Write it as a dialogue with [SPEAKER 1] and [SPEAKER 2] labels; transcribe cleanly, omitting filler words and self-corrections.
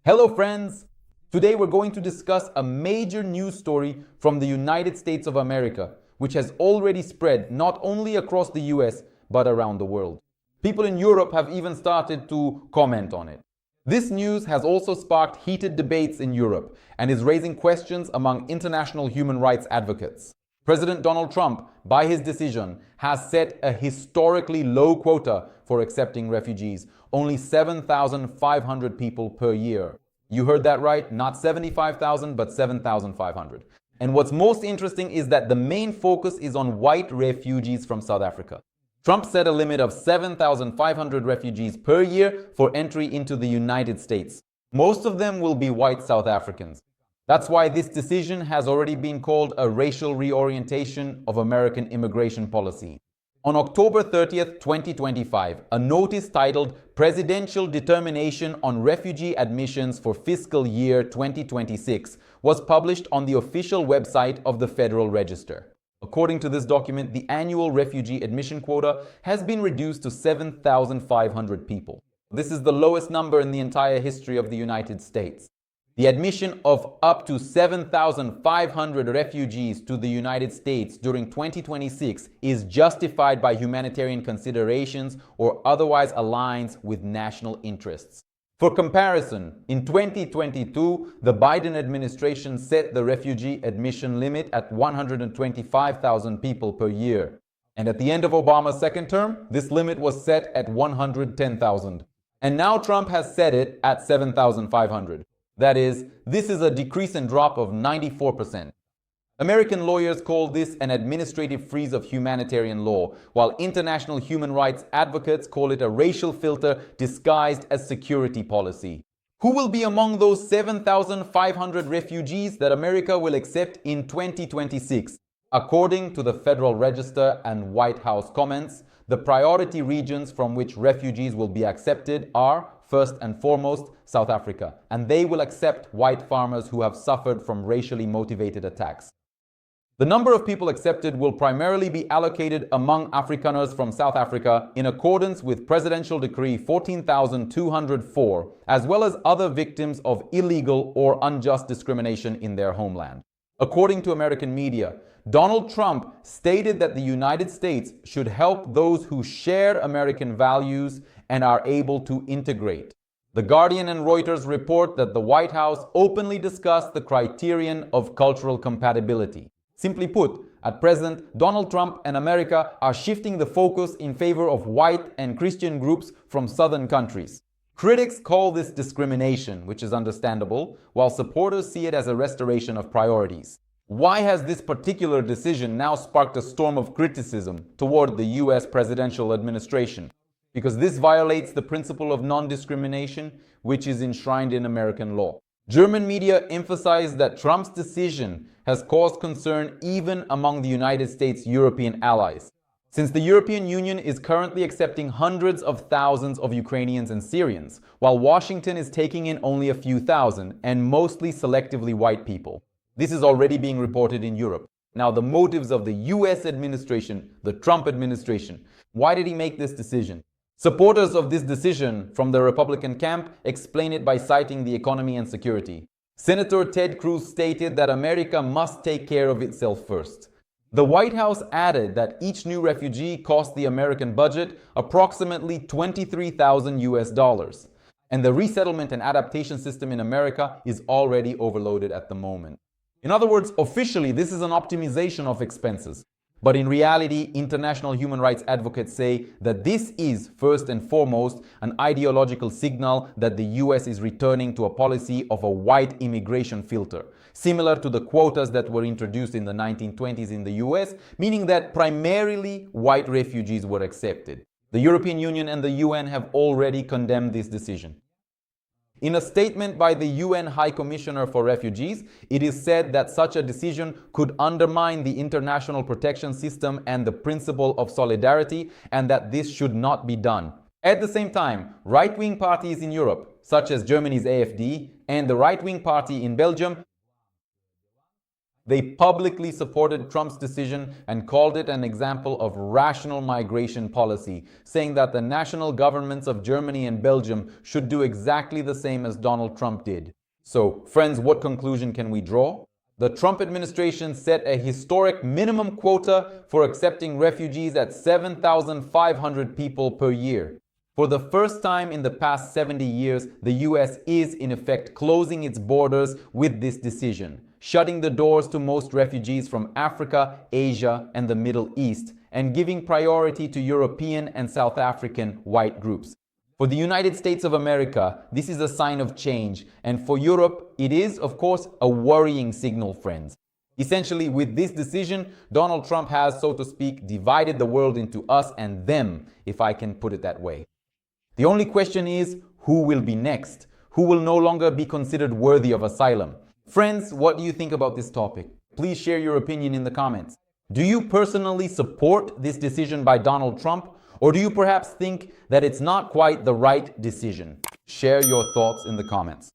[SPEAKER 1] Hello friends! Today we're going to discuss a major news story from the United States of America, which has already spread not only across the US, but around the world. People in Europe have even started to comment on it. This news has also sparked heated debates in Europe and is raising questions among international human rights advocates. President Donald Trump, by his decision, has set a historically low quota for accepting refugees, only 7,500 people per year. You heard that right, not 75,000, but 7,500. And what's most interesting is that the main focus is on white refugees from South Africa. Trump set a limit of 7,500 refugees per year for entry into the United States. Most of them will be white South Africans. That's why this decision has already been called a racial reorientation of American immigration policy. On October 30th, 2025, a notice titled Presidential Determination on Refugee Admissions for Fiscal Year 2026 was published on the official website of the Federal Register. According to this document, the annual refugee admission quota has been reduced to 7,500 people. This is the lowest number in the entire history of the United States. The admission of up to 7,500 refugees to the United States during 2026 is justified by humanitarian considerations or otherwise aligns with national interests. For comparison, in 2022, the Biden administration set the refugee admission limit at 125,000 people per year. And at the end of Obama's second term, this limit was set at 110,000. And now Trump has set it at 7,500. That is, this is a decrease and drop of 94%. American lawyers call this an administrative freeze of humanitarian law, while international human rights advocates call it a racial filter disguised as security policy. Who will be among those 7,500 refugees that America will accept in 2026? According to the Federal Register and White House comments, the priority regions from which refugees will be accepted are, first and foremost, South Africa, and they will accept white farmers who have suffered from racially motivated attacks. The number of people accepted will primarily be allocated among Afrikaners from South Africa in accordance with Presidential Decree 14,204, as well as other victims of illegal or unjust discrimination in their homeland. According to American media, Donald Trump stated that the United States should help those who share American values and are able to integrate. The Guardian and Reuters report that the White House openly discussed the criterion of cultural compatibility. Simply put, at present, Donald Trump and America are shifting the focus in favor of white and Christian groups from southern countries. Critics call this discrimination, which is understandable, while supporters see it as a restoration of priorities. Why has this particular decision now sparked a storm of criticism toward the US presidential administration? Because this violates the principle of non-discrimination, which is enshrined in American law. German media emphasize that Trump's decision has caused concern even among the United States' European allies. Since the European Union is currently accepting hundreds of thousands of Ukrainians and Syrians, while Washington is taking in only a few thousand, and mostly selectively white people. This is already being reported in Europe. Now, the motives of the US administration, the Trump administration, why did he make this decision? Supporters of this decision from the Republican camp explain it by citing the economy and security. Senator Ted Cruz stated that America must take care of itself first. The White House added that each new refugee cost the American budget approximately $23,000 US, and the resettlement and adaptation system in America is already overloaded at the moment. In other words, officially, this is an optimization of expenses. But in reality, international human rights advocates say that this is, first and foremost, an ideological signal that the US is returning to a policy of a white immigration filter, similar to the quotas that were introduced in the 1920s in the US, meaning that primarily white refugees were accepted. The European Union and the UN have already condemned this decision. In a statement by the UN High Commissioner for Refugees, it is said that such a decision could undermine the international protection system and the principle of solidarity, and that this should not be done. At the same time, right-wing parties in Europe, such as Germany's AfD and the right-wing party in Belgium, They publicly supported Trump's decision and called it an example of rational migration policy, saying that the national governments of Germany and Belgium should do exactly the same as Donald Trump did. So, friends, what conclusion can we draw? The Trump administration set a historic minimum quota for accepting refugees at 7,500 people per year. For the first time in the past 70 years, the US is in effect closing its borders with this decision, shutting the doors to most refugees from Africa, Asia, and the Middle East, and giving priority to European and South African white groups. For the United States of America, this is a sign of change, and for Europe, it is, of course, a worrying signal, friends. Essentially, with this decision, Donald Trump has, so to speak, divided the world into us and them, if I can put it that way. The only question is, who will be next? Who will no longer be considered worthy of asylum? Friends, what do you think about this topic? Please share your opinion in the comments. Do you personally support this decision by Donald Trump? Or do you perhaps think that it's not quite the right decision? Share your thoughts in the comments.